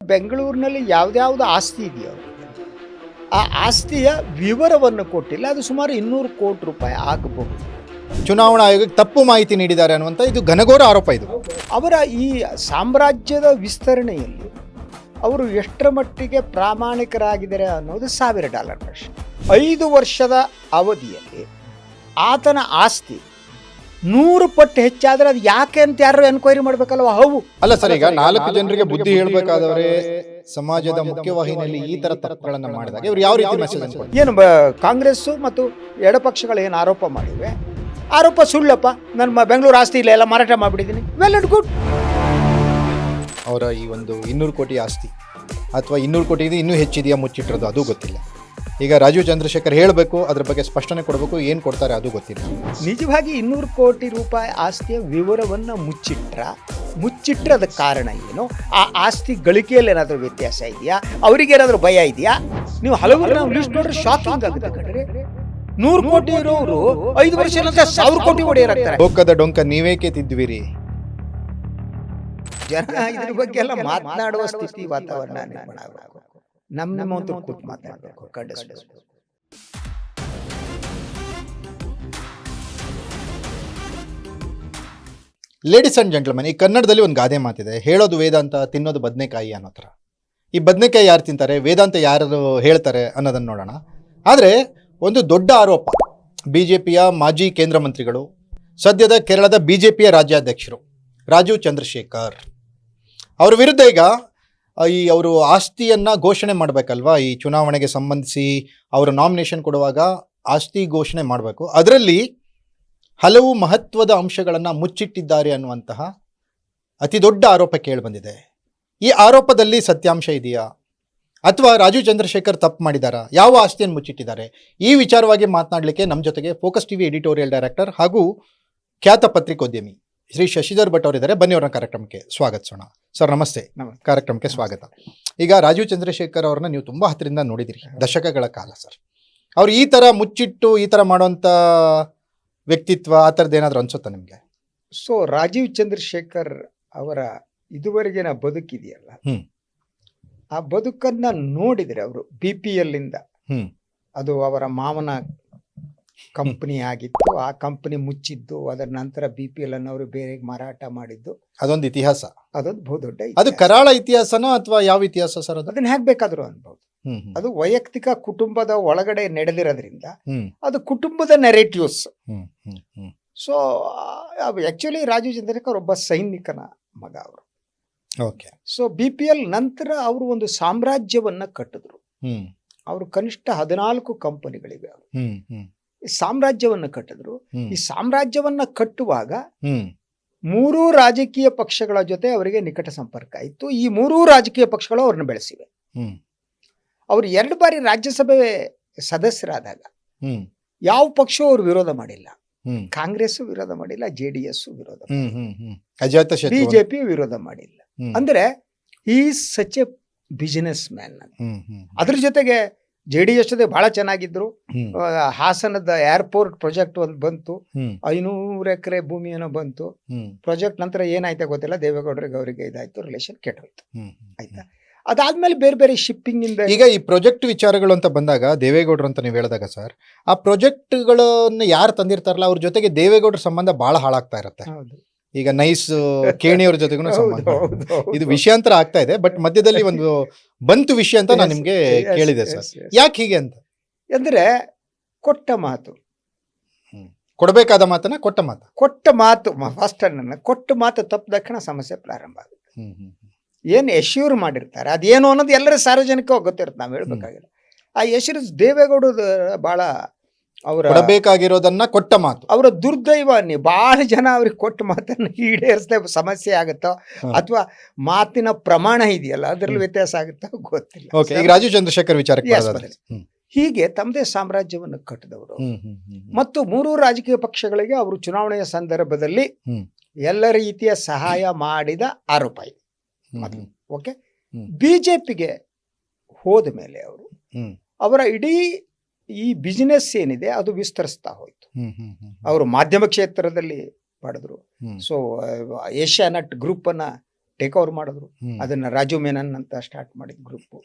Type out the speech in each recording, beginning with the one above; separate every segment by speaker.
Speaker 1: ಬೆಂಗಳೂರಿನಲ್ಲಿ ಯಾವ್ದಾವ್ದು ಆಸ್ತಿ ಇದೆಯೋ ಆ ಆಸ್ತಿಯ ವಿವರವನ್ನು ಕೊಟ್ಟಿಲ್ಲ. ಅದು ಸುಮಾರು 200 ಕೋಟಿ ರೂಪಾಯಿ ಆಗಬಹುದು.
Speaker 2: ಚುನಾವಣಾ ಆಯೋಗಕ್ಕೆ ತಪ್ಪು ಮಾಹಿತಿ ನೀಡಿದ್ದಾರೆ ಅನ್ನುವಂಥ ಇದು ಘನಘೋರ ಆರೋಪ. ಇದು
Speaker 1: ಅವರ ಈ ಸಾಮ್ರಾಜ್ಯದ ವಿಸ್ತರಣೆಯಲ್ಲಿ ಅವರು ಎಷ್ಟರ ಮಟ್ಟಿಗೆ ಪ್ರಾಮಾಣಿಕರಾಗಿದ್ದಾರೆ ಅನ್ನೋದು $1000 ಪ್ರಶ್ನೆ. 5 ವರ್ಷದ ಅವಧಿಯಲ್ಲಿ ಆತನ ಆಸ್ತಿ 100 ಪಟ್ಟು ಹೆಚ್ಚಾದ್ರೆ ಅದು ಯಾಕೆ ಅಂತ ಯಾರು ಎನ್ಕ್ವೈರಿ ಮಾಡ್ಬೇಕಲ್ವ? ಹೌದು
Speaker 2: ಅಲ್ಲ ಸರ್, ಈಗ 4 ಜನರಿಗೆ ಬುದ್ಧಿ ಹೇಳ್ಬೇಕಾದವರೇ ಸಮಾಜದ ಮುಖ್ಯವಾಹಿನಿಯಲ್ಲಿ ಈ ತರ ತಪ್ಪುಗಳನ್ನ ಮಾಡಿದಾಗ ಇವ್ರು ಯಾವ ರೀತಿ ಮೆಸೇಜ್ ಅನ್ಕೊಂಡು
Speaker 1: ಏನು ಕಾಂಗ್ರೆಸ್ ಮತ್ತು ಎಡಪಕ್ಷಗಳು ಏನು ಆರೋಪ ಮಾಡಿವೆ, ಆರೋಪ ಸುಳ್ಳಪ್ಪ, ನನ್ನ ಬೆಂಗಳೂರು ಆಸ್ತಿ ಇಲ್ಲ, ಎಲ್ಲ ಮಾರಾಟ ಮಾಡಿಬಿಟ್ಟಿದ್ದೀನಿ, ವೆಲ್ ಅಂಡ್ ಗುಡ್.
Speaker 2: ಅವರ ಈ ಒಂದು 200 ಕೋಟಿ ಆಸ್ತಿ ಅಥವಾ 200 ಕೋಟಿ ಇನ್ನೂ ಹೆಚ್ಚಿದೆಯಾ ಮುಚ್ಚಿಟ್ಟಿರೋದು ಅದು ಗೊತ್ತಿಲ್ಲ. ಈಗ ರಾಜೀವ್ ಚಂದ್ರಶೇಖರ್ ಹೇಳಬೇಕು, ಅದ್ರ ಬಗ್ಗೆ ಸ್ಪಷ್ಟನೆ ಕೊಡಬೇಕು, ಏನು ಕೊಡ್ತಾರೆ ಅದು ಗೊತ್ತಿಲ್ಲ.
Speaker 1: ನಿಜವಾಗಿ 200 ಕೋಟಿ ರೂಪಾಯಿ ಆಸ್ತಿಯ ವಿವರವನ್ನು ಮುಚ್ಚಿಟ್ರದ ಕಾರಣ ಏನು? ಆ ಆಸ್ತಿ ಗಳಿಕೆಯಲ್ಲಿ ಏನಾದರೂ ವ್ಯತ್ಯಾಸ ಇದೆಯಾ? ಅವರಿಗೇನಾದರೂ ಭಯ ಇದೆಯಾ? ನೀವು ಹಲವು ನಾವು ಲಿಸ್ಟ್ ನೋಡ್ರೆ ಶಾಕಿಂಗ್ ಆಗುತ್ತೆ ಕಣ್ರಿ. 100 ಕೋಟಿ ಇರೋರು 5 ವರ್ಷ 1000 ಕೋಟಿ ಒಡೆಯರಾಗ್ತಾರೆ.
Speaker 2: ಲೋಕದ ಡೊಂಕ ನೀವೇಕೆ ತಿದ್ದುವಿರಿ?
Speaker 1: ಜನ ಇದ್ರ ಬಗ್ಗೆ ಎಲ್ಲ ಮಾತನಾಡುವ ಸ್ಥಿತಿ ವಾತಾವರಣ ನಿರ್ಮಾಣ ಆಗಬೇಕು. ನಮ್ಮಂತೂ ಕೂತ್ ಮಾತಾಡಬೇಕು, ಖಂಡಿಸಬೇಕು.
Speaker 2: ಲೇಡೀಸ್ ಅಂಡ್ ಜೆಂಟಲ್ಮನ್, ಈ ಕನ್ನಡದಲ್ಲಿ ಒಂದು ಗಾದೆ ಮಾತಿದೆ, ಹೇಳೋದು ವೇದಾಂತ, ತಿನ್ನೋದು ಬದನೆಕಾಯಿ ಅನ್ನೋ ಥರ. ಈ ಬದನೆಕಾಯಿ ಯಾರು ತಿಂತಾರೆ, ವೇದಾಂತ ಯಾರು ಹೇಳ್ತಾರೆ ಅನ್ನೋದನ್ನು ನೋಡೋಣ. ಆದರೆ ಒಂದು ದೊಡ್ಡ ಆರೋಪ, BJPಯ ಮಾಜಿ ಕೇಂದ್ರ ಮಂತ್ರಿಗಳು, ಸದ್ಯದ ಕೇರಳದ BJPಯ ರಾಜ್ಯಾಧ್ಯಕ್ಷರು ರಾಜೀವ್ ಚಂದ್ರಶೇಖರ್ ಅವರ ವಿರುದ್ಧ ಈಗ ಅವರು ಆಸ್ತಿಯನ್ನು ಘೋಷಣೆ ಮಾಡಬೇಕಲ್ವಾ? ಈ ಚುನಾವಣೆಗೆ ಸಂಬಂಧಿಸಿ ಅವರು ನಾಮಿನೇಷನ್ ಕೊಡುವಾಗ ಆಸ್ತಿ ಘೋಷಣೆ ಮಾಡಬೇಕು. ಅದರಲ್ಲಿ ಹಲವು ಮಹತ್ವದ ಅಂಶಗಳನ್ನು ಮುಚ್ಚಿಟ್ಟಿದ್ದಾರೆ ಅನ್ನುವಂತಹ ಅತಿ ದೊಡ್ಡ ಆರೋಪ ಕೇಳಿಬಂದಿದೆ. ಈ ಆರೋಪದಲ್ಲಿ ಸತ್ಯಾಂಶ ಇದೆಯಾ ಅಥವಾ ರಾಜೀವ್ ಚಂದ್ರಶೇಖರ್ ತಪ್ಪು ಮಾಡಿದಾರಾ? ಯಾವ ಆಸ್ತಿಯನ್ನು ಮುಚ್ಚಿಟ್ಟಿದ್ದಾರೆ? ಈ ವಿಚಾರವಾಗಿ ಮಾತನಾಡಲಿಕ್ಕೆ ನಮ್ಮ ಜೊತೆಗೆ ಫೋಕಸ್ ಟಿವಿ ಎಡಿಟೋರಿಯಲ್ ಡೈರೆಕ್ಟರ್ ಹಾಗೂ ಖ್ಯಾತ ಪತ್ರಿಕೋದ್ಯಮಿ ಶ್ರೀ ಶಶಿಧರ್ ಭಟ್ ಅವರಿದ್ದಾರೆ. ಬನ್ನಿ ಅವರನ್ನ ಕಾರ್ಯಕ್ರಮಕ್ಕೆ ಸ್ವಾಗತಿಸೋಣ. ಸರ್ ನಮಸ್ತೆ, ಕಾರ್ಯಕ್ರಮಕ್ಕೆ ಸ್ವಾಗತ. ಈಗ ರಾಜೀವ್ ಚಂದ್ರಶೇಖರ್ ಅವ್ರನ್ನ ನೀವು ತುಂಬ ಹತ್ತಿರದಿಂದ ನೋಡಿದಿರಿ, ದಶಕಗಳ ಕಾಲ. ಸರ್, ಅವ್ರು ಈ ಥರ ಮುಚ್ಚಿಟ್ಟು ಈ ಥರ ಮಾಡುವಂಥ ವ್ಯಕ್ತಿತ್ವ ಆ ಥರದ್ದು ಏನಾದರೂ ಅನ್ಸುತ್ತಾ ನಿಮಗೆ?
Speaker 1: ಸೊ ರಾಜೀವ್ ಚಂದ್ರಶೇಖರ್ ಅವರ ಇದುವರೆಗಿನ ಬದುಕಿದೆಯಲ್ಲ, ಆ ಬದುಕನ್ನ ನೋಡಿದರೆ ಅವರು BPL ಇಂದ, ಅದು ಅವರ ಮಾವನ ಕಂಪನಿ ಆಗಿತ್ತು, ಆ ಕಂಪನಿ ಮುಚ್ಚಿದ್ದು, ಅದರ ನಂತರ BPL ಅನ್ನು ಅವರು ಬೇರೆ ಮಾರಾಟ ಮಾಡಿದ್ದು,
Speaker 2: ಅದೊಂದು ಇತಿಹಾಸ,
Speaker 1: ಅದೊಂದು ಬಹುದೊಡ್ಡ
Speaker 2: ಅದು ಕರಾಳ ಇತಿಹಾಸನ ಅಥವಾ ಯಾವ ಇತಿಹಾಸ ಸರ್?
Speaker 1: ಅದನ್ನ ಹೇಗೆ ಬೇಕಾದ್ರೂ ಅನ್ಬಹುದು. ಅದು ವೈಯಕ್ತಿಕ ಕುಟುಂಬದ ಒಳಗಡೆ ನಡೆದಿರೋದ್ರಿಂದ ಅದು ಕುಟುಂಬದ narratives. So actually Rajiv Chandrashekhar ಒಬ್ಬ ಸೈನಿಕನ ಮಗ ಅವರು. ಸೊ BPL ನಂತರ ಅವರು ಒಂದು ಸಾಮ್ರಾಜ್ಯವನ್ನ ಕಟ್ಟಿದ್ರು. ಅವರು ಕನಿಷ್ಠ 14 ಕಂಪನಿಗಳಿವೆ. ಅವರು ಈ ಸಾಮ್ರಾಜ್ಯವನ್ನ ಕಟ್ಟಿದ್ರು. ಈ ಸಾಮ್ರಾಜ್ಯವನ್ನ ಕಟ್ಟುವಾಗ 3 ರಾಜಕೀಯ ಪಕ್ಷಗಳ ಜೊತೆ ಅವರಿಗೆ ನಿಕಟ ಸಂಪರ್ಕ ಇತ್ತು. ಈ 3 ರಾಜಕೀಯ ಪಕ್ಷಗಳು ಅವ್ರನ್ನ ಬೆಳೆಸಿವೆ. ಅವರು 2 ಬಾರಿ ರಾಜ್ಯಸಭೆ ಸದಸ್ಯರಾದಾಗ ಯಾವ ಪಕ್ಷವೂ ಅವರು ವಿರೋಧ ಮಾಡಿಲ್ಲ. ಕಾಂಗ್ರೆಸ್ ವಿರೋಧ ಮಾಡಿಲ್ಲ, JDS ವಿರೋಧ ಮಾಡಿಲ್ಲ, BJP ವಿರೋಧ ಮಾಡಿಲ್ಲ. ಅಂದ್ರೆ is such A business man. ಅದ್ರ ಜೊತೆಗೆ JDS ಜೊತೆ ಬಹಳ ಚೆನ್ನಾಗಿದ್ರು. ಹಾಸನದ ಏರ್ಪೋರ್ಟ್ ಪ್ರಾಜೆಕ್ಟ್ ಒಂದು ಬಂತು, 500 ಎಕರೆ ಭೂಮಿ ಏನೋ ಬಂತು. ಪ್ರಾಜೆಕ್ಟ್ ನಂತರ ಏನಾಯ್ತಾ ಗೊತ್ತಿಲ್ಲ, ದೇವೇಗೌಡರಿಗೆ ಅವರಿಗೆ ಇದಾಯ್ತು, ರಿಲೇಷನ್ ಕೆಟ್ಟೋಯ್ತು. ಆಯ್ತಾ, ಅದಾದ್ಮೇಲೆ ಬೇರೆ ಬೇರೆ ಶಿಪ್ಪಿಂಗ್ ಇಂದ
Speaker 2: ಈಗ ಈ ಪ್ರಾಜೆಕ್ಟ್ ವಿಚಾರಗಳು ಅಂತ ಬಂದಾಗ, ದೇವೇಗೌಡರು ಅಂತ ನೀವು ಹೇಳಿದಾಗ ಸರ್, ಆ ಪ್ರಾಜೆಕ್ಟ್ಗಳನ್ನ ಯಾರು ತಂದಿರ್ತಾರಲ್ಲ ಅವ್ರ ಜೊತೆಗೆ ದೇವೇಗೌಡರ ಸಂಬಂಧ ಬಹಳ ಹಾಳಾಗ್ತಾ ಇರುತ್ತೆ. ಈಗ ನೈಸ್ ಕೇಣಿಯವ್ರ ಜೊತೆಗೂ ಸಂಬಂಧ, ಇದು ವಿಷಯಾಂತರ ಆಗ್ತಾ ಇದೆ. ಬಟ್ ಮಧ್ಯದಲ್ಲಿ ಒಂದು ಬಂತು ವಿಷಯ ಅಂತ ನಾನು ನಿಮ್ಗೆ ಕೇಳಿದೆ ಸರ್, ಯಾಕೆ ಹೀಗೆ ಅಂತ?
Speaker 1: ಅಂದ್ರೆ ಕೊಟ್ಟ ಮಾತು,
Speaker 2: ಕೊಡಬೇಕಾದ ಮಾತನ್ನ ಕೊಟ್ಟ ಮಾತು
Speaker 1: ಫಸ್ಟ್ ಕೊಟ್ಟ ಮಾತು ತಪ್ಪದಕ್ಷಣ ಸಮಸ್ಯೆ ಪ್ರಾರಂಭ ಆಗುತ್ತೆ. ಏನು ಎಶ್ಯೂರ್ ಮಾಡಿರ್ತಾರೆ ಅದೇನು ಅನ್ನೋದು ಎಲ್ಲರೂ ಸಾರ್ವಜನಿಕವಾಗಿ ಗೊತ್ತಿರುತ್ತೆ, ನಾವು ಹೇಳ್ಬೇಕಾಗಿಲ್ಲ. ಆ ಎಶ್ಯೂರ್ ದೇವೇಗೌಡದ ಬಹಳ ಅವರ
Speaker 2: ಕೊಡಬೇಕಾಗಿರೋದನ್ನ ಕೊಟ್ಟ ಮಾತು,
Speaker 1: ಅವರ ದುರ್ದೈವ. ಬಹಳ ಜನ ಅವ್ರಿಗೆ ಕೊಟ್ಟ ಮಾತನ್ನು ಈಡೇರಿಸದೆ ಸಮಸ್ಯೆ ಆಗುತ್ತೋ ಅಥವಾ ಮಾತಿನ ಪ್ರಮಾಣ ಇದೆಯಲ್ಲ ಅದರಲ್ಲಿ ವ್ಯತ್ಯಾಸ ಆಗುತ್ತೋ ಗೊತ್ತಿಲ್ಲ.
Speaker 2: ಈಗ ರಾಜೀವ್ ಚಂದ್ರಶೇಖರ್ ವಿಚಾರಕ್ಕೆ
Speaker 1: ಹೀಗೆ ತಮ್ಮದೇ ಸಾಮ್ರಾಜ್ಯವನ್ನು ಕಟ್ಟಿದವರು ಮತ್ತು 3 ರಾಜಕೀಯ ಪಕ್ಷಗಳಿಗೆ ಅವರು ಚುನಾವಣೆಯ ಸಂದರ್ಭದಲ್ಲಿ ಎಲ್ಲ ರೀತಿಯ ಸಹಾಯ ಮಾಡಿದ ಆರೋಪ ಇದೆ. ಓಕೆ, BJPಗೆ ಹೋದ ಮೇಲೆ ಅವರು ಅವರ ಇಡೀ ಈ ಬಿಸಿನೆಸ್ ಏನಿದೆ ಅದು ವಿಸ್ತರಿಸ್ತಾ ಹೋಯ್ತು. ಅವರು ಮಾಧ್ಯಮ ಕ್ಷೇತ್ರದಲ್ಲಿ ಪಡೆದ್ರು. ಸೊ ಏಷ್ಯಾನೆಟ್ ಗ್ರೂಪ್ ಅನ್ನ ಟೇಕ್ ಓವರ್ ಮಾಡಿದ್ರು. ಅದನ್ನ ರಾಜು ಮೆನನ್ ಅಂತ ಸ್ಟಾರ್ಟ್ ಮಾಡಿದ group.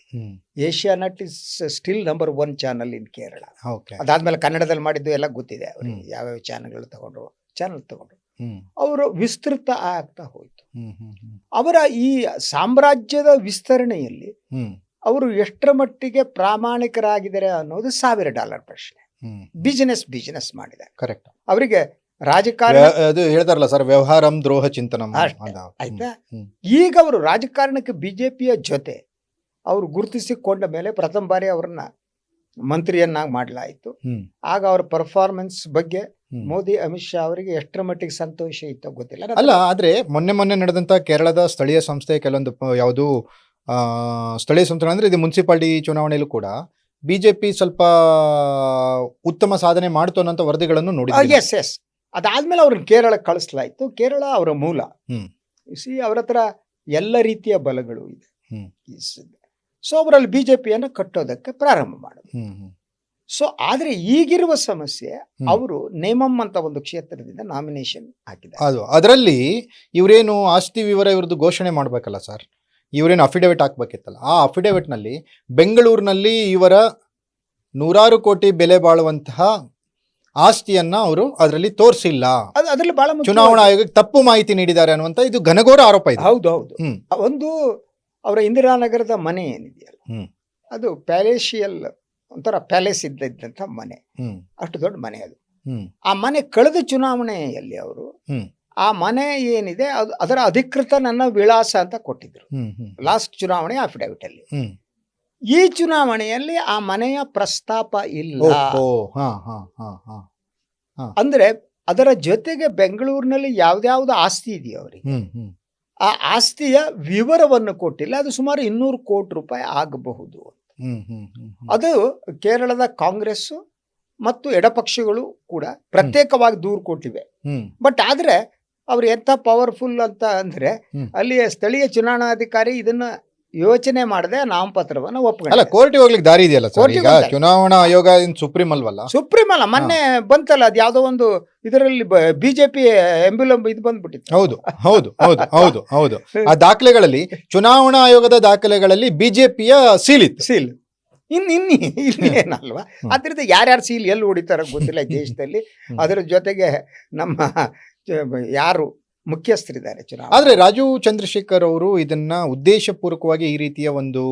Speaker 1: Asia nut is still number 1 channel ಇನ್ ಕೇರಳ. ಅದಾದ್ಮೇಲೆ ಕನ್ನಡದಲ್ಲಿ ಮಾಡಿದ್ದು ಎಲ್ಲ ಗೊತ್ತಿದೆ ಅವ್ರಿಗೆ, ಯಾವ್ಯಾವ ಚಾನಲ್ ತಗೊಂಡ್ರು. ಅವರು ವಿಸ್ತೃತ ಆಗ್ತಾ ಹೋಯ್ತು. ಅವರ ಈ ಸಾಮ್ರಾಜ್ಯದ ವಿಸ್ತರಣೆಯಲ್ಲಿ ಅವರು ಎಷ್ಟರ ಮಟ್ಟಿಗೆ ಪ್ರಾಮಾಣಿಕರಾಗಿದ್ದಾರೆ ಅನ್ನೋದು $1,000 ಪ್ರಶ್ನೆ. ಬಿಸಿನೆಸ್ ಮಾಡಿದ್ದಾರೆ.
Speaker 2: ಕರೆಕ್ಟ್.
Speaker 1: ಅವರಿಗೆ ರಾಜಕಾರಣ
Speaker 2: ಅದು ಹೇಳ್ತಾರಲ್ಲ ಸರ್, ವ್ಯವಹಾರಂ ದ್ರೋಹ ಚಿಂತನ
Speaker 1: ಆಯ್ತಾ. ಈಗ ಅವರು ರಾಜಕಾರಣಕ್ಕೆ ಬಿಜೆಪಿಯ ಜೊತೆ ಅವರು ಗುರುತಿಸಿಕೊಂಡ ಮೇಲೆ ಪ್ರಥಮ ಬಾರಿ ಅವ್ರನ್ನ ಮಂತ್ರಿಯನ್ನಾಗಿ ಮಾಡಲಾಯಿತು. ಆಗ ಅವರ ಪರ್ಫಾರ್ಮೆನ್ಸ್ ಬಗ್ಗೆ ಮೋದಿ ಅಮಿತ್ ಶಾ ಅವರಿಗೆ ಎಷ್ಟರ ಮಟ್ಟಿಗೆ ಸಂತೋಷ ಇತ್ತು ಗೊತ್ತಿಲ್ಲ.
Speaker 2: ಅಲ್ಲ, ಆದ್ರೆ ಮೊನ್ನೆ ನಡೆದಂತ ಕೇರಳದ ಸ್ಥಳೀಯ ಸಂಸ್ಥೆ ಕೆಲವೊಂದು ಯಾವುದು ಸ್ಥಳೀಯ ಸಂಸ್ಥೆ ಅಂದ್ರೆ ಇದು ಮುನ್ಸಿಪಾಲಿಟಿ ಚುನಾವಣೆಯಲ್ಲೂ ಕೂಡ ಬಿಜೆಪಿ ಸ್ವಲ್ಪ ಉತ್ತಮ ಸಾಧನೆ ಮಾಡ್ತು ಅನ್ನೋ ವರದಿಗಳನ್ನು ನೋಡಿ.
Speaker 1: ಎಸ್ ಅದಾದ್ಮೇಲೆ ಅವ್ರನ್ನ ಕೇರಳಕ್ಕೆ ಕಳಿಸ್ಲಾಯ್ತು. ಕೇರಳ ಅವರ ಮೂಲ. ಅವ್ರ ಹತ್ರ ಎಲ್ಲ ರೀತಿಯ ಬಲಗಳು ಇದೆ. ಸೊ ಅವರಲ್ಲಿ ಬಿಜೆಪಿಯನ್ನು ಕಟ್ಟೋದಕ್ಕೆ ಪ್ರಾರಂಭ ಮಾಡಿದ್ರು. ಸೊ ಆದ್ರೆ ಈಗಿರುವ ಸಮಸ್ಯೆ, ಅವರು ನೇಮಂ ಅಂತ ಒಂದು ಕ್ಷೇತ್ರದಿಂದ ನಾಮಿನೇಷನ್ ಹಾಕಿದ್ದಾರೆ.
Speaker 2: ಅದು ಅದರಲ್ಲಿ ಇವರೇನು ಆಸ್ತಿ ವಿವರ ಇವ್ರದ್ದು ಘೋಷಣೆ ಮಾಡ್ಬೇಕಲ್ಲ ಸರ್, ಇವರೇನು ಅಫಿಡವಿಟ್ ಹಾಕ್ಬೇಕಿತ್ತಲ್ಲ, ಆ ಅಫಿಡವಿಟ್ ನಲ್ಲಿ ಬೆಂಗಳೂರಿನಲ್ಲಿ ಇವರ 100 ಕೋಟಿ ಬೆಲೆ ಬಾಳುವಂತಹ ಆಸ್ತಿಯನ್ನ ಅವರು ಅದರಲ್ಲಿ ತೋರಿಸಿಲ್ಲ,
Speaker 1: ಅದರಲ್ಲಿ ಬಹಳ
Speaker 2: ಚುನಾವಣಾ ಆಯೋಗಕ್ಕೆ ತಪ್ಪು ಮಾಹಿತಿ ನೀಡಿದ್ದಾರೆ ಅನ್ನುವಂತ ಇದು ಘನಘೋರ ಆರೋಪ ಇದೆ.
Speaker 1: ಹೌದು. ಒಂದು ಅವರ ಇಂದಿರಾನಗರದ ಮನೆ ಏನಿದೆಯಲ್ಲ, ಅದು ಪ್ಯಾಲೇಶಿಯಲ್ ಒಂಥರ ಪ್ಯಾಲೇಸ್ ಇದ್ದಂತ ಮನೆ, ಅಷ್ಟು ದೊಡ್ಡ ಮನೆ ಅದು. ಆ ಮನೆ ಕಳೆದ ಚುನಾವಣೆಯಲ್ಲಿ ಅವರು ಆ ಮನೆ ಏನಿದೆ ಅದರ ಅಧಿಕೃತ ನನ್ನ ವಿಳಾಸ ಅಂತ ಕೊಟ್ಟಿದ್ರು ಲಾಸ್ಟ್ ಚುನಾವಣೆ ಅಫಿಡವಿಟ್ ಅಲ್ಲಿ. ಈ ಚುನಾವಣೆಯಲ್ಲಿ ಆ ಮನೆಯ ಪ್ರಸ್ತಾಪ ಇಲ್ಲ. ಅಂದ್ರೆ ಅದರ ಜೊತೆಗೆ ಬೆಂಗಳೂರಿನಲ್ಲಿ ಯಾವ್ದಾವ್ದು ಆಸ್ತಿ ಇದೆಯೋ ಅವರಿಗೆ, ಆ ಆಸ್ತಿಯ ವಿವರವನ್ನು ಕೊಟ್ಟಿಲ್ಲ. ಅದು ಸುಮಾರು 200 ಕೋಟಿ ರೂಪಾಯಿ ಆಗಬಹುದು. ಅದು ಕೇರಳದ ಕಾಂಗ್ರೆಸ್ ಮತ್ತು ಎಡಪಕ್ಷಗಳು ಕೂಡ ಪ್ರತ್ಯೇಕವಾಗಿ ದೂರು ಕೊಟ್ಟಿವೆ. ಬಟ್ ಆದ್ರೆ ಅವ್ರು ಎಂತ ಪವರ್ಫುಲ್ ಅಂತ ಅಂದ್ರೆ, ಅಲ್ಲಿಯ ಸ್ಥಳೀಯ ಚುನಾವಣಾಧಿಕಾರಿ ಇದನ್ನ ಯೋಚನೆ ಮಾಡದೆ ನಾಮಪತ್ರವನ್ನು ಒಪ್ಪಿಲ್ಲ.
Speaker 2: ಕೋರ್ಟಿಗೆ ಹೋಗ್ಲಿಕ್ಕೆ ದಾರಿ ಇದೆಯಲ್ಲ ಸರ್, ಈಗ ಚುನಾವಣಾ ಆಯೋಗ ಸುಪ್ರೀಂ ಅಲ್ವಲ್ಲ?
Speaker 1: ಸುಪ್ರೀಂ ಅಲ್ಲ, ಮೊನ್ನೆ ಬಂತಲ್ಲ ಅದು ಯಾವ್ದೋ ಒಂದು ಇದರಲ್ಲಿ ಬಿಜೆಪಿ ಎಂಬುಲಂ ಇದು ಬಂದ್ಬಿಟ್ಟಿತ್ತು.
Speaker 2: ಹೌದು. ಆ ದಾಖಲೆಗಳಲ್ಲಿ, ಚುನಾವಣಾ ಆಯೋಗದ ದಾಖಲೆಗಳಲ್ಲಿ ಬಿಜೆಪಿಯ ಸೀಲ್ ಇತ್ತು.
Speaker 1: ಸೀಲ್ ಇನ್ನೇನಲ್ವಾ? ಅದರಿಂದ ಯಾರ್ಯಾರು ಸೀಲ್ ಎಲ್ಲಿ ಹೊಡಿತಾರ ಗೊತ್ತಿಲ್ಲ ದೇಶದಲ್ಲಿ. ಅದರ ಜೊತೆಗೆ ನಮ್ಮ ಯಾರು ಮುಖ್ಯಸ್ಥರಿದ್ದಾರೆ ಚುನಾವಣೆ.
Speaker 2: ಆದ್ರೆ ರಾಜೀವ್ ಚಂದ್ರಶೇಖರ್ ಅವರು ಇದನ್ನ ಉದ್ದೇಶಪೂರ್ವಕವಾಗಿ ಈ ರೀತಿಯ ಒಂದು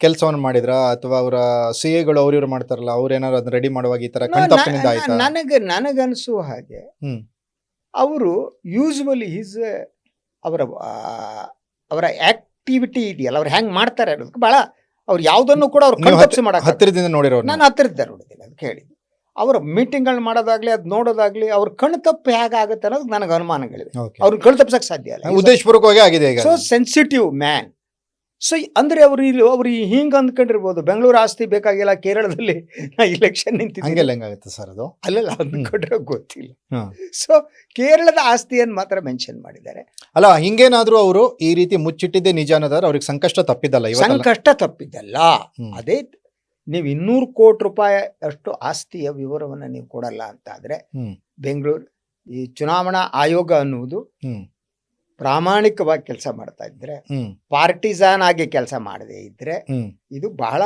Speaker 2: ಕೆಲಸವನ್ನು ಮಾಡಿದ್ರ, ಅಥವಾ ಅವರ ಸಿಎಗಳು ಅವ್ರು ಇವ್ರು ಮಾಡ್ತಾರಲ್ಲ, ಅವ್ರೇನಾದ್ರು ಅದನ್ನ ರೆಡಿ ಮಾಡುವಾಗ ಈ ತರ ಕಣ್ತಪ್ಪಿನಿಂದ ಆಯ್ತಾ?
Speaker 1: ನನಗನ್ಸುವ ಹಾಗೆ ಅವರು ಯೂಶುವಲಿ ಅವರ ಆಕ್ಟಿವಿಟಿ ಇದೆಯಲ್ಲ, ಅವ್ರು ಹೆಂಗ್ ಮಾಡ್ತಾರೆ ಅನ್ನೋದಕ್ಕೆ ಬಹಳ, ಅವ್ರು ಯಾವ್ದನ್ನು ಕೂಡ ಅವ್ರು ಕಣ್ತಪ್ಪಿಸಿ ಮಾಡಕ್
Speaker 2: ಹತ್ತಿರದಿಂದ ನೋಡಿರೋ,
Speaker 1: ನಾನು ಹತ್ತಿರದಿಂದ ನೋಡಿದ್ದೀನಿ ಅಂತ ಹೇಳಿದ್ದು. ಅವರ ಮೀಟಿಂಗ್ಗಳನ್ನ ಮಾಡೋದಾಗ್ಲಿ, ಅದ್ ನೋಡೋದಾಗ್ಲಿ, ಅವ್ರ ಕಣ್ತಪ್ಪು ಹೇಗಾಗುತ್ತೆ ಅನ್ನೋದು ನನಗೆ ಅನುಮಾನಗಳಿವೆ. ಅವ್ರನ್ನ ಕಣ್ತಪ್ಸಕ್ ಸಾಧ್ಯ ಇಲ್ಲ,
Speaker 2: ಉದ್ದೇಶಪೂರ್ವಕವಾಗಿ ಆಗಿದೆ.
Speaker 1: So sensitive man. ಸೊ ಅಂದ್ರೆ ಅವ್ರು ಹಿಂಗ್ ಅಂದ್ಕೊಂಡಿರ್ಬೋದು, ಬೆಂಗಳೂರು ಆಸ್ತಿ ಬೇಕಾಗಿಲ್ಲ, ಕೇರಳದಲ್ಲಿ ಇಲೆಕ್ಷನ್
Speaker 2: ನಿಂತಿದ್ದೆ ಹೆಂಗಾಗುತ್ತೆ ಸರ್ ಅದು?
Speaker 1: ಅಲ್ಲಲ್ಲ, ಅಂದ್ಕೊಂಡ್ರೆ ಗೊತ್ತಿಲ್ಲ. ಸೊ ಕೇರಳದ ಆಸ್ತಿಯನ್ನು ಮಾತ್ರ ಮೆನ್ಷನ್ ಮಾಡಿದ್ದಾರೆ.
Speaker 2: ಅಲ್ಲ, ಹಿಂಗೇನಾದ್ರೂ ಅವರು ಈ ರೀತಿ ಮುಚ್ಚಿಟ್ಟಿದ್ದೆ ನಿಜ ಅನ್ನೋದಾದ್ರೆ ಅವ್ರಿಗೆ ಸಂಕಷ್ಟ ತಪ್ಪಿದ್ದಲ್ಲ.
Speaker 1: ಸಂಕಷ್ಟ ತಪ್ಪಿದ್ದಲ್ಲ. ಅದೇ ನೀವು 200 ಕೋಟಿ ರೂಪಾಯಿ ಅಷ್ಟು ಆಸ್ತಿಯ ವಿವರವನ್ನು ನೀವು ಕೊಡಲ್ಲ ಅಂತ ಆದ್ರೆ, ಬೆಂಗಳೂರು ಈ ಚುನಾವಣಾ ಆಯೋಗ ಅನ್ನುವುದು ಪ್ರಾಮಾಣಿಕವಾಗಿ ಕೆಲಸ ಮಾಡ್ತಾ ಇದ್ರೆ, ಪಾರ್ಟಿಸಾನ್ ಆಗಿ ಕೆಲಸ ಮಾಡದೇ ಇದ್ರೆ, ಇದು ಬಹಳ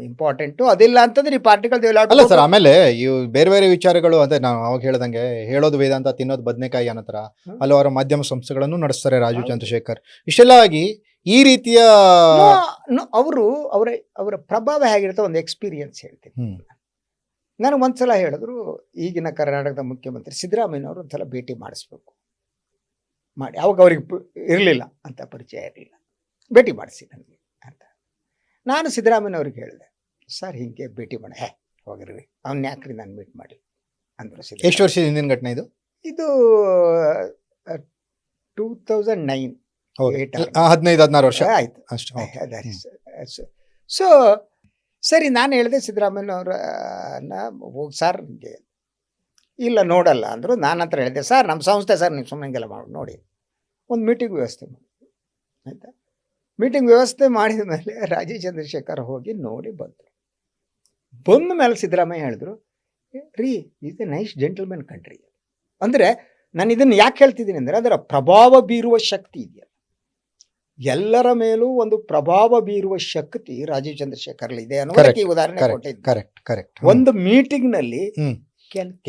Speaker 1: ಇಂಪಾರ್ಟೆಂಟ್. ಅದಿಲ್ಲ ಅಂತಂದ್ರೆ ಈ ಪಾರ್ಟಿಗಳು
Speaker 2: ಅಲ್ಲ ಸರ್. ಆಮೇಲೆ ಇವು ಬೇರೆ ಬೇರೆ ವಿಚಾರಗಳು, ಅಂದ್ರೆ ನಾವು ಅವಾಗ ಹೇಳ್ದಂಗೆ ಹೇಳೋದು ವೇದಾಂತ, ತಿನ್ನೋದು ಬದನೆಕಾಯಿ ಅನ್ನೋ ತರ ಹಲವಾರು ಮಾಧ್ಯಮ ಸಂಸ್ಥೆಗಳನ್ನು ನಡೆಸ್ತಾರೆ ರಾಜೀವ್ ಚಂದ್ರಶೇಖರ್. ಇಷ್ಟೆಲ್ಲ ಆಗಿ ಈ ರೀತಿಯ
Speaker 1: ಅವರ ಪ್ರಭಾವ ಹೇಗಿರುತ್ತೆ ಒಂದು ಎಕ್ಸ್ಪೀರಿಯನ್ಸ್ ಹೇಳ್ತೀನಿ. ನನಗೆ ಒಂದ್ಸಲ ಹೇಳಿದ್ರು, ಈಗಿನ ಕರ್ನಾಟಕದ ಮುಖ್ಯಮಂತ್ರಿ ಸಿದ್ದರಾಮಯ್ಯನವರು ಒಂದ್ಸಲ ಭೇಟಿ ಮಾಡಿಸ್ಬೇಕು ಮಾಡಿ. ಅವಾಗ ಅವ್ರಿಗೆ ಇರಲಿಲ್ಲ ಅಂತ, ಪರಿಚಯ ಇರಲಿಲ್ಲ, ಭೇಟಿ ಮಾಡಿಸಿ ನನಗೆ ಅಂತ. ನಾನು ಸಿದ್ದರಾಮಯ್ಯನವ್ರಿಗೆ ಹೇಳಿದೆ, ಸರ್ ಹಿಂಗೆ ಭೇಟಿ ಮಾಡಿ ಹೋಗಿರ್ರಿ, ಅವ್ನ ಯಾಕ್ರಿ ನಾನು ಮೀಟ್ ಮಾಡಿ ಅಂದರು.
Speaker 2: ಎಷ್ಟು ವರ್ಷದ ಹಿಂದಿನ ಘಟನೆ ಇದು?
Speaker 1: ಇದು 2009,
Speaker 2: 15-16 ವರ್ಷ
Speaker 1: ಆಯ್ತು ಅಷ್ಟು. ಸೊ ಸರಿ, ನಾನು ಹೇಳಿದೆ ಸಿದ್ದರಾಮಯ್ಯನವ್ರನ್ನ, ಹೋಗಿ ಸರ್ ನಿಮಗೆ ಇಲ್ಲ ನೋಡಲ್ಲ ಅಂದರು. ನಾನು ಹತ್ರ ಹೇಳಿದೆ, ಸರ್ ನಮ್ಮ ಸಂಸ್ಥೆ ಸರ್, ನೀವು ಸುಮ್ಮನೆಗೆಲ್ಲ ಮಾಡಿ ನೋಡಿ, ಒಂದು ಮೀಟಿಂಗ್ ವ್ಯವಸ್ಥೆ ಮಾಡಿ ಆಯಿತಾ. ಮೀಟಿಂಗ್ ವ್ಯವಸ್ಥೆ ಮಾಡಿದ ಮೇಲೆ ರಾಜೀವ್ ಚಂದ್ರಶೇಖರ್ ಹೋಗಿ ನೋಡಿ ಬಂದರು. ಬಂದ ಮೇಲೆ ಸಿದ್ದರಾಮಯ್ಯ ಹೇಳಿದ್ರು, ರೀ is A nice gentlemen country. ಅಂದರೆ ನಾನು ಇದನ್ನು ಯಾಕೆ ಹೇಳ್ತಿದ್ದೀನಿ ಅಂದರೆ, ಅದರ ಪ್ರಭಾವ ಬೀರುವ ಶಕ್ತಿ ಇದೆಯಲ್ಲ, ಎಲ್ಲರ ಮೇಲೂ ಒಂದು ಪ್ರಭಾವ ಬೀರುವ ಶಕ್ತಿ ರಾಜೀವ್ ಚಂದ್ರಶೇಖರ್ ಇದೆ ಅನ್ನೋದಕ್ಕೆ ಈ ಉದಾಹರಣೆ ಕೊಟ್ಟಿದ್ದು.
Speaker 2: ಕರೆಕ್ಟ್.
Speaker 1: ಒಂದು ಮೀಟಿಂಗ್ ನಲ್ಲಿ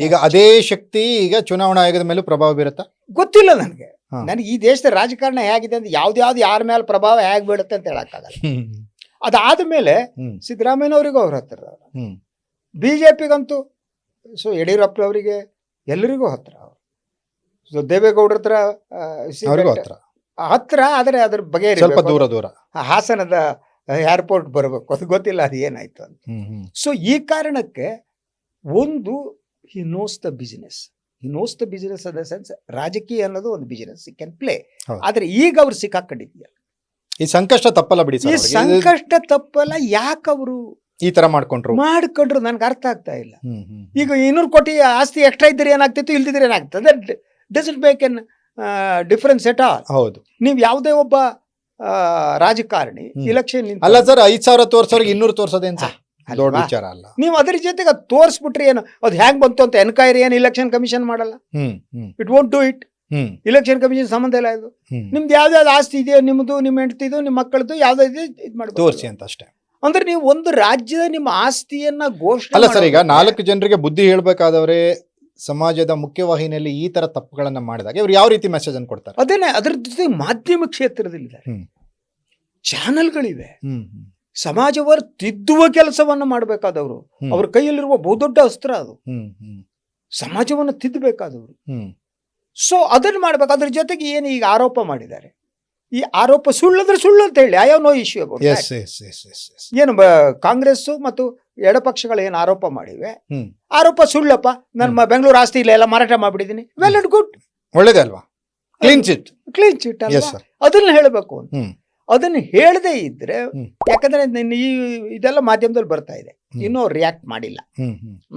Speaker 2: ಈಗ ಅದೇ ಶಕ್ತಿ ಈಗ ಚುನಾವಣಾ ಆಯೋಗದ ಮೇಲೂ ಪ್ರಭಾವ ಬೀರುತ್ತಾ
Speaker 1: ಗೊತ್ತಿಲ್ಲ ನನಗೆ. ನನಗೆ ಈ ದೇಶದ ರಾಜಕಾರಣ ಹೇಗಿದೆ ಅಂತ ಯಾವ್ದು ಯಾರ ಮೇಲೆ ಪ್ರಭಾವ ಹೇಗೆ ಬೀಳುತ್ತೆ ಅಂತ ಹೇಳಕ್ಕಾಗಲ್ಲ. ಅದಾದ ಮೇಲೆ ಸಿದ್ದರಾಮಯ್ಯನವರಿಗೂ ಅವ್ರ ಹತ್ರ, ಬಿಜೆಪಿಗಂತೂ ಸೊ ಯಡಿಯೂರಪ್ಪ ಅವರಿಗೆ ಎಲ್ಲರಿಗೂ ಹತ್ರ, ಸೊ ದೇವೇಗೌಡರ ಹತ್ರ ಹತ್ರ. ಆದರೆ ಅದ್ರ ಬಗ್ಗೆ
Speaker 2: ಸ್ವಲ್ಪ ದೂರ
Speaker 1: ಹಾಸನದ ಏರ್ಪೋರ್ಟ್ ಬರಬೇಕು, ಅದು ಗೊತ್ತಿಲ್ಲ ಅದು ಏನಾಯ್ತು ಅಂತ. ಸೊ ಈ ಕಾರಣಕ್ಕೆ ಒಂದು he knows the business an the sense ರಾಜಕೀಯ ಅನ್ನೋದು ಒಂದು ಬಿಸಿನೆಸ್ ಕ್ಯಾನ್ ಪ್ಲೇ. ಆದ್ರೆ ಈಗ ಅವ್ರು ಸಿಕ್ಕಾಕೊಂಡಿದ್ಯಲ್ಲ,
Speaker 2: ಈ ಸಂಕಷ್ಟ ತಪ್ಪಲ್ಲ ಬಿಡಿ,
Speaker 1: ಈ ಸಂಕಷ್ಟ ತಪ್ಪಲ್ಲ. ಯಾಕೆ ಅವರು
Speaker 2: ಈ ತರ ಮಾಡ್ಕೊಂಡ್ರು
Speaker 1: ನನ್ಗೆ ಅರ್ಥ ಆಗ್ತಾ ಇಲ್ಲ. ಈಗ 200 ಕೋಟಿ ಆಸ್ತಿ ಎಕ್ಸ್ಟ್ರಾ ಇದ್ರೆ ಏನಾಗ್ತಿತ್ತು, ಇಲ್ದಿದ್ರೆ ಏನಾಗ್ತದೆ, doesn't make N difference at all.
Speaker 2: ಹೌದು,
Speaker 1: ನೀವು ಯಾವುದೇ ಒಬ್ಬ ರಾಜಕಾರಣಿ ಇಲೆಕ್ಷನ್
Speaker 2: ಅಲ್ಲ ಸರ್, 5,000 ತೋರ್ಸೋರಿಗೆ 200 ತೋರ್ಸೋದೇನ್ ಸರ್ ದೊಡ್ಡ ವಿಚಾರ ಅಲ್ಲ.
Speaker 1: ನೀವು ಅದ್ರ ಜೊತೆಗೆ ಅದು ತೋರಿಸ್ಬಿಟ್ರಿ ಏನು, ಅದು ಹ್ಯಾಂಗ್ ಬಂತು ಅಂತ ಎನ್ಕ್ವೈರಿ ಏನು ಇಲೆಕ್ಷನ್ ಕಮಿಷನ್ ಮಾಡಲ್ಲ. It won't do it. Election commission ಸಂಬಂಧ ಇಲ್ಲ. ಇದು ನಿಮ್ದು ಯಾವ್ದಾವ್ದು ಆಸ್ತಿ ಇದೆಯೋ, ನಿಮ್ದು, ನಿಮ್ಮ ಹೆಂಡತಿದು, ನಿಮ್ಮ ಮಕ್ಕಳದು ಯಾವ್ದಾದ್ರು ಇದು ಮಾಡಿ
Speaker 2: ತೋರಿಸಿ ಅಂತ ಅಷ್ಟೇ.
Speaker 1: ಅಂದ್ರೆ ನೀವು ಒಂದು ರಾಜ್ಯದ ನಿಮ್ಮ ಆಸ್ತಿಯನ್ನ ಘೋಷಣೆ
Speaker 2: ಅಲ್ಲ ಸರ್, ಈಗ 4 ಜನರಿಗೆ ಬುದ್ಧಿ ಹೇಳ್ಬೇಕಾದವರೇ ಸಮಾಜದ ಮುಖ್ಯವಾಹಿನಿಯಲ್ಲಿ ಈ ತರ ತಪ್ಪುಗಳನ್ನ ಮಾಡಿದಾಗ ಇವ್ರು ಯಾವ ರೀತಿ ಮೆಸೇಜ್ ಅನ್ನು ಕೊಡ್ತಾರೆ?
Speaker 1: ಅದೇನೆ, ಅದ್ರ ಜೊತೆ ಮಾಧ್ಯಮ ಕ್ಷೇತ್ರದಲ್ಲಿದೆ, ಚಾನೆಲ್ಗಳಿವೆ, ಸಮಾಜವರ ತಿದ್ದುವ ಕೆಲಸವನ್ನ ಮಾಡಬೇಕಾದವರು, ಅವ್ರ ಕೈಯಲ್ಲಿರುವ ಬಹುದೊಡ್ಡ ಅಸ್ತ್ರ ಅದು, ಸಮಾಜವನ್ನು ತಿದ್ದಬೇಕಾದವರು. ಸೊ ಅದನ್ನ ಮಾಡ್ಬೇಕು. ಅದ್ರ ಜೊತೆಗೆ ಏನು ಈಗ ಆರೋಪ ಮಾಡಿದ್ದಾರೆ, ಈ ಆರೋಪ ಸುಳ್ಳಂದ್ರೆ ಸುಳ್ಳು ಅಂತ ಹೇಳಿ, I have no issue about ಏನು ಕಾಂಗ್ರೆಸ್ ಮತ್ತು ಎಡಪಕ್ಷಗಳು ಏನು ಆರೋಪ ಮಾಡಿವೆ, ಆರೋಪ ಸುಳ್ಳಪ್ಪ, ನನ್ನ ಬೆಂಗಳೂರು ಆಸ್ತಿ ಇಲ್ಲ, ಎಲ್ಲ ಮಾರಾಟ ಮಾಡ್ಬಿಟ್ಟಿದ್ದೀನಿ, ವೆಲ್ ಅಂಡ್ ಗುಡ್,
Speaker 2: ಒಳ್ಳೇದೇ ಅಲ್ವಾ, ಕ್ಲೀನ್ ಚಿಟ್
Speaker 1: ಅದನ್ನ ಹೇಳಬೇಕು ಅಂತ. ಅದನ್ನ ಹೇಳದೇ ಇದ್ರೆ, ಯಾಕಂದ್ರೆ ಇದೆಲ್ಲ ಮಾಧ್ಯಮದಲ್ಲಿ ಬರ್ತಾ ಇದೆ, ಇನ್ನೂ ರಿಯಾಕ್ಟ್ ಮಾಡಿಲ್ಲ,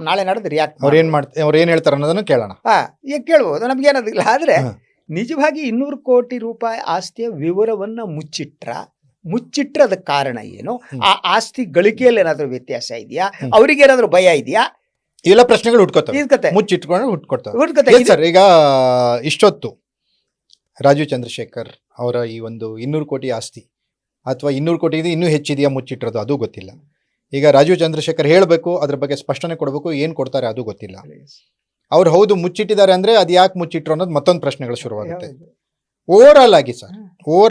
Speaker 1: ನಾಳೆ ನಡೆದು ರಿಯಾಕ್ಟ್
Speaker 2: ಅವ್ರು ಏನ್ ಹೇಳ್ತಾರೆ ಅನ್ನೋದನ್ನ ಕೇಳೋಣ.
Speaker 1: ಈಗ ಕೇಳ್ಬೋದು, ನಮ್ಗೇನದಿಲ್ಲ. ಆದ್ರೆ ನಿಜವಾಗಿ 200 ಕೋಟಿ ರೂಪಾಯಿ ಆಸ್ತಿಯ ವಿವರವನ್ನ ಮುಚ್ಚಿಟ್ರೆ ಅದಕ್ಕೆ ಕಾರಣ ಏನು, ಆ ಆಸ್ತಿ ಗಳಿಕೆಯಲ್ಲಿ ಏನಾದ್ರೂ ವ್ಯತ್ಯಾಸ ಇದೆಯಾ, ಅವ್ರಿಗೆ ಏನಾದ್ರು ಭಯ ಇದೆಯಾ,
Speaker 2: ಇವೆಲ್ಲ ಪ್ರಶ್ನೆಗಳು ಹುಟ್ಕೊಡ್ತವೆ. ಸರ್, ಈಗ ಇಷ್ಟೊತ್ತು ರಾಜೀವ್ ಚಂದ್ರಶೇಖರ್ ಅವರ ಈ ಒಂದು 200 ಕೋಟಿ ಆಸ್ತಿ ಅಥವಾ 200 ಕೋಟಿ ಇನ್ನೂ ಹೆಚ್ಚಿದೆಯಾ ಮುಚ್ಚಿಟ್ಟಿರೋದು ಅದು ಗೊತ್ತಿಲ್ಲ. ಈಗ ರಾಜೀವ್ ಚಂದ್ರಶೇಖರ್ ಹೇಳಬೇಕು, ಅದ್ರ ಬಗ್ಗೆ ಸ್ಪಷ್ಟನೆ ಕೊಡಬೇಕು, ಏನ್ ಕೊಡ್ತಾರೆ ಅದು ಗೊತ್ತಿಲ್ಲ. ಅವ್ರು ಹೌದು ಮುಚ್ಚಿಟ್ಟಿದ್ದಾರೆ ಅಂದ್ರೆ ಅದು ಯಾಕೆ ಮುಚ್ಚಿಟ್ರು ಅನ್ನೋದು ಮತ್ತೊಂದು ಪ್ರಶ್ನೆಗಳು ಶುರುವಾಗುತ್ತೆ. ಓವರ್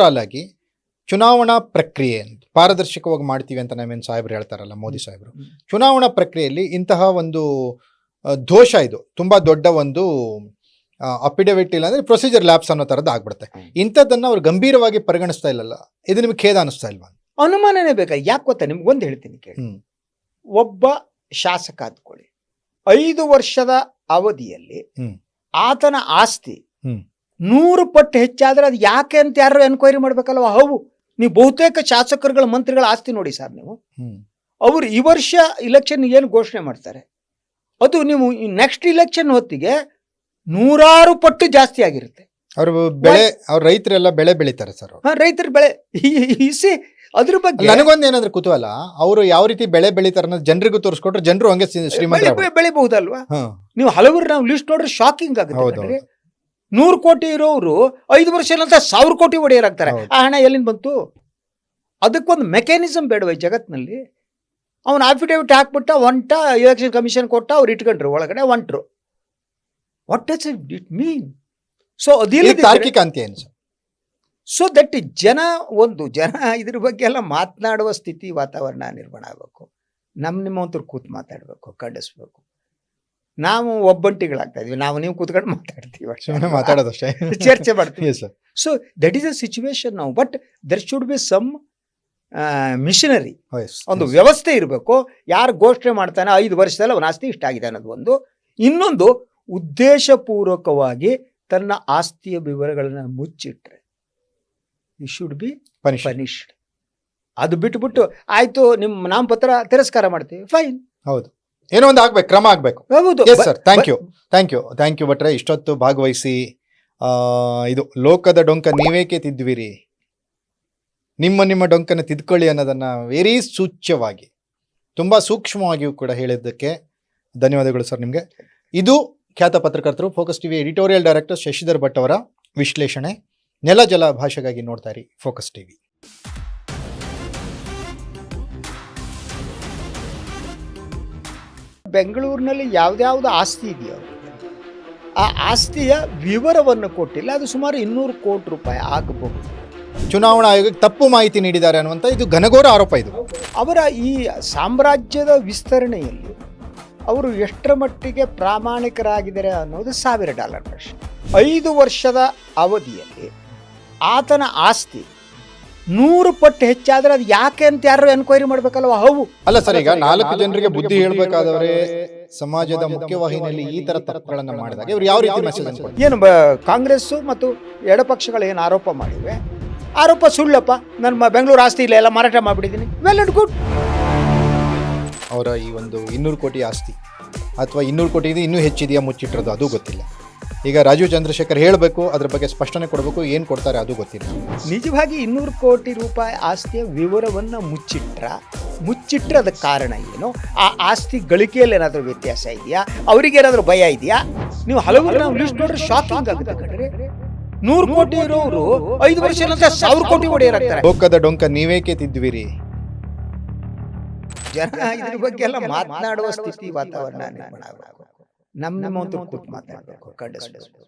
Speaker 2: ಆಲ್ ಆಗಿ ಚುನಾವಣಾ ಪ್ರಕ್ರಿಯೆ ಪಾರದರ್ಶಕವಾಗಿ ಮಾಡ್ತೀವಿ ಅಂತ ನಾವೇನು ಸಾಹೇಬ್ರು ಹೇಳ್ತಾರಲ್ಲ, ಮೋದಿ ಸಾಹೇಬರು, ಚುನಾವಣಾ ಪ್ರಕ್ರಿಯೆಯಲ್ಲಿ ಇಂತಹ ಒಂದು ದೋಷ, ಇದು ತುಂಬಾ ದೊಡ್ಡ ಒಂದು ಅಫಿಡವಿಟ್ ಇಲ್ಲ ಅಂದ್ರೆ ಪ್ರೊಸೀಜರ್ ಲ್ಯಾಪ್ಸ್ ಅನ್ನೋ ತರದ್ದು ಆಗ್ಬಿಡುತ್ತೆ. ಇಂಥದ್ದನ್ನ ಅವ್ರು ಗಂಭೀರವಾಗಿ ಪರಿಗಣಿಸ್ತಾ ಇಲ್ಲಲ್ಲ, ಇದು ನಿಮ್ಗೆ ಖೇದ ಅನಿಸ್ತಾ ಇಲ್ವಾ?
Speaker 1: ಅನುಮಾನನೇ ಬೇಕಾ? ಯಾಕೆ ಗೊತ್ತಾ, ನಿಮ್ಗೊಂದು ಹೇಳ್ತೀನಿ ಕೇಳಿ. ಒಬ್ಬ ಶಾಸಕ ಅಂದ್ಕೊಳ್ಳಿ, 5 ವರ್ಷದ ಅವಧಿಯಲ್ಲಿ ಆತನ ಆಸ್ತಿ 100 ಪಟ್ಟು ಹೆಚ್ಚಾದ್ರೆ ಅದು ಯಾಕೆ ಅಂತ ಯಾರು ಎನ್ಕ್ವೈರಿ ಮಾಡ್ಬೇಕಲ್ವ? ಹೌದು, ನೀವು ಬಹುತೇಕ ಶಾಸಕರುಗಳ ಮಂತ್ರಿಗಳ ಆಸ್ತಿ ನೋಡಿ ಸರ್, ನೀವು ಅವರು ಈ ವರ್ಷ ಇಲೆಕ್ಷನ್ ಏನು ಘೋಷಣೆ ಮಾಡ್ತಾರೆ, ಅದು ನೀವು ನೆಕ್ಸ್ಟ್ ಇಲೆಕ್ಷನ್ ಹೊತ್ತಿಗೆ 100 ಪಟ್ಟು ಜಾಸ್ತಿ ಆಗಿರುತ್ತೆ.
Speaker 2: ಅವ್ರ ರೈತರೆಲ್ಲ ಬೆಳೆ ಬೆಳಿತಾರೆ ಸರ್,
Speaker 1: ರೈತರ ಬೆಳೆ ಅದ್ರ ಬಗ್ಗೆ
Speaker 2: ನನಗೊಂದು ಏನಾದ್ರೆ ಕುತೂಹಲ, ಅವರು ಯಾವ ರೀತಿ ಬೆಳೆ ಬೆಳಿತಾರೆ ಅನ್ನೋದು ಜನರಿಗೂ ತೋರಿಸ್ಕೊಟ್ರೆ ಜನರು ಹಂಗೆ ಶ್ರೀಮಂತ
Speaker 1: ಬೆಳಿಬಹುದಲ್ವಾ? ನೀವು ಹಲವರು ನಾವು ಲಿಸ್ಟ್ ನೋಡ್ರೆ ಶಾಕಿಂಗ್ ಆಗುತ್ತೆ. 100 ಕೋಟಿ ಇರೋರು 5 ವರ್ಷ ನಂತರ 1000 ಕೋಟಿ ಒಡೆಯರಾಗ್ತಾರೆ. ಆ ಹಣ ಎಲ್ಲಿಂದ ಬಂತು? ಅದಕ್ಕೊಂದು ಮೆಕ್ಯಾನಿಸಮ್ ಬೇಡವ ಜಗತ್ತಿನಲ್ಲಿ? ಅವನ ಅಫಿಡೇವಿಟ್ ಹಾಕ್ಬಿಟ್ಟ, ಒಂಟ ಎಲೆಕ್ಷನ್ ಕಮಿಷನ್ ಕೊಟ್ಟ, ಅವ್ರು ಇಟ್ಕೊಂಡ್ರು ಒಳಗಡೆ ಹೊಂಟ್ರು. What does it mean? So
Speaker 2: ತಾರ್ಕಿಕ ಅಂತ್ಯ ಏನು?
Speaker 1: ಸೊ ದಟ್ ಜನ ಇದ್ರ ಬಗ್ಗೆ ಎಲ್ಲ ಮಾತನಾಡುವ ಸ್ಥಿತಿ ವಾತಾವರಣ ನಿರ್ಮಾಣ ಆಗಬೇಕು. ನಿಮ್ಮಂತರು ಕೂತ್ ಮಾತಾಡ್ಬೇಕು, ಖಂಡಿಸ್ಬೇಕು. ನಾವು ಒಬ್ಬಂಟಿಗಳಾಗ್ತಾ ಇದೀವಿ, ನೀವು ಕೂತ್ಕೊಂಡು
Speaker 2: ಮಾತಾಡೋದಷ್ಟೇ,
Speaker 1: ಚರ್ಚೆ ಮಾಡ್ತೀವಿ. So that is a situation ನಾವು. But there should be some machinery, ಒಂದು ವ್ಯವಸ್ಥೆ ಇರಬೇಕು. ಯಾರು ಘೋಷಣೆ ಮಾಡ್ತಾನೆ 5 ವರ್ಷದಲ್ಲಿ ಅವನ ಆಸ್ತಿ ಇಷ್ಟ ಆಗಿದೆ ಅನ್ನೋದು ಒಂದು. ಇನ್ನೊಂದು, ಉದ್ದೇಶಪೂರ್ವಕವಾಗಿ ತನ್ನ ಆಸ್ತಿಯ ವಿವರಗಳನ್ನ ಮುಚ್ಚಿಟ್ರೆ ಯು ಶುಡ್ ಬಿ ಪನಿಷ್ಡ್. ಅದು ಬಿಟ್ಬಿಟ್ಟು ಆಯ್ತು ನಿಮ್ಮ ನಾಮಪತ್ರ ತಿರಸ್ಕಾರ ಮಾಡ್ತೀವಿ, ಫೈನ್.
Speaker 2: ಹೌದು, ಏನೋ ಒಂದು ಆಗ್ಬೇಕು, ಕ್ರಮ ಆಗ್ಬೇಕು. ಹೌದು ಸರ್, ಥ್ಯಾಂಕ್ ಯು ಭಟ್ರೆ. ಇಷ್ಟೊತ್ತು ಭಾಗವಹಿಸಿ ಇದು ಲೋಕದ ಡೊಂಕ ನೀವೇಕೆ ತಿದ್ದುವಿರಿ, ನಿಮ್ಮ ಡೊಂಕನ್ನು ತಿದ್ಕೊಳ್ಳಿ ಅನ್ನೋದನ್ನ ವೆರಿ ಸೂಚ್ಯವಾಗಿ, ತುಂಬಾ ಸೂಕ್ಷ್ಮವಾಗಿಯೂ ಕೂಡ ಹೇಳಿದ್ದಕ್ಕೆ ಧನ್ಯವಾದಗಳು ಸರ್ ನಿಮಗೆ. ಇದು ಖ್ಯಾತ ಪತ್ರಕರ್ತರು, focus TV editorial director Shashidhar Bhat ಅವರ ವಿಶ್ಲೇಷಣೆ. ನೆಲ ಜಲ ಭಾಷೆಗಾಗಿ ನೋಡ್ತಾ ಇರಿ ಫೋಕಸ್ ಟಿವಿ.
Speaker 1: ಬೆಂಗಳೂರಿನಲ್ಲಿ ಯಾವ್ದಾವ್ದು ಆಸ್ತಿ ಇದೆಯೋ ಆ ಆಸ್ತಿಯ ವಿವರವನ್ನು ಕೊಟ್ಟಿಲ್ಲ. ಅದು ಸುಮಾರು 200 ಕೋಟಿ ರೂಪಾಯಿ ಆಗಬಹುದು.
Speaker 2: ಚುನಾವಣಾ ಆಯೋಗಕ್ಕೆ ತಪ್ಪು ಮಾಹಿತಿ ನೀಡಿದ್ದಾರೆ ಅನ್ನುವಂಥ ಇದು ಘನಘೋರ ಆರೋಪ. ಇದು
Speaker 1: ಅವರ ಈ ಸಾಮ್ರಾಜ್ಯದ ವಿಸ್ತರಣೆಯಲ್ಲಿ ಅವರು ಎಷ್ಟರ ಮಟ್ಟಿಗೆ ಪ್ರಾಮಾಣಿಕರಾಗಿದ್ದಾರೆ ಅನ್ನೋದು $1000 ಪ್ರಶ್ನೆ. 5 ವರ್ಷದ ಅವಧಿಯಲ್ಲಿ ಆತನ ಆಸ್ತಿ 100 ಪಟ್ಟು ಹೆಚ್ಚಾದ್ರೆ ಅದು ಯಾಕೆ ಅಂತ ಯಾರು ಎನ್ಕ್ವೈರಿ ಮಾಡ್ಬೇಕಲ್ವ? ಹೌದು
Speaker 2: ಅಲ್ಲ ಸರ್, ಈಗ 4 ಜನರಿಗೆ ಬುದ್ಧಿ ಹೇಳ್ಬೇಕಾದವರೇ ಸಮಾಜದ ಮುಖ್ಯವಾಹಿನಿಯಲ್ಲಿ ಈ ತರ ತಪ್ಪುಗಳನ್ನ ಮಾಡಿದಾಗ ಇವ್ರು ಯಾವ ರೀತಿ ಮೆಸೇಜ್ ಅನ್ಕೊಂಡು
Speaker 1: ಏನು ಕಾಂಗ್ರೆಸ್ಸು ಮತ್ತು ಎಡಪಕ್ಷಗಳು ಏನು ಆರೋಪ ಮಾಡಿವೆ, ಆರೋಪ ಸುಳ್ಳಪ್ಪ, ನನ್ನ ಬೆಂಗಳೂರು ಆಸ್ತಿ ಇಲ್ಲ, ಎಲ್ಲ ಮಾರಾಟ ಮಾಡಿಬಿಟ್ಟಿದ್ದೀನಿ, ವೆಲ್ ಅಂಡ್ ಗುಡ್.
Speaker 2: ಅವರ ಈ ಒಂದು 200 ಕೋಟಿ ಆಸ್ತಿ ಅಥವಾ 200 ಕೋಟಿ ಇದೆ ಇನ್ನೂ ಹೆಚ್ಚಿದೆಯಾ ಮುಚ್ಚಿಟ್ಟಿರೋದು ಅದು ಗೊತ್ತಿಲ್ಲ. ಈಗ ರಾಜೀವ್ ಚಂದ್ರಶೇಖರ್ ಹೇಳಬೇಕು, ಅದ್ರ ಬಗ್ಗೆ ಸ್ಪಷ್ಟನೆ ಕೊಡಬೇಕು, ಏನು ಕೊಡ್ತಾರೆ ಅದು ಗೊತ್ತಿಲ್ಲ.
Speaker 1: ನಿಜವಾಗಿ 200 ಕೋಟಿ ರೂಪಾಯಿ ಆಸ್ತಿಯ ವಿವರವನ್ನು ಮುಚ್ಚಿಟ್ರೆ ಅದಕ್ಕೆ ಕಾರಣ ಏನು? ಆ ಆಸ್ತಿ ಗಳಿಕೆಯಲ್ಲಿ ಏನಾದರೂ ವ್ಯತ್ಯಾಸ ಇದೆಯಾ? ಅವರಿಗೇನಾದರೂ ಭಯ ಇದೆಯಾ? ನೀವು ಹಲವು ನಾವು ಲಿಸ್ಟ್ ನೋಡ್ರೆ ಶಾಕಿಂಗ್ ಆಗುತ್ತೆ ಕಣ್ರಿ. 100 ಕೋಟಿ ಇರೋರು 5 ವರ್ಷ 1000 ಕೋಟಿ ಒಡೆಯರಾಗ್ತಾರೆ.
Speaker 2: ಲೋಕದ ಡೊಂಕ ನೀವೇಕೆ ತಿದ್ದುವಿರಿ?
Speaker 1: ಜನ ಇದ್ರ ಬಗ್ಗೆ ಎಲ್ಲ ಮಾತನಾಡುವ ಸ್ಥಿತಿ ವಾತಾವರಣ ನಿರ್ಮಾಣ ಆಗಬೇಕು. ನಮ್ಮ ಕೂತು ಮಾತಾಡಬೇಕು, ಖಂಡಿಸಬೇಕು.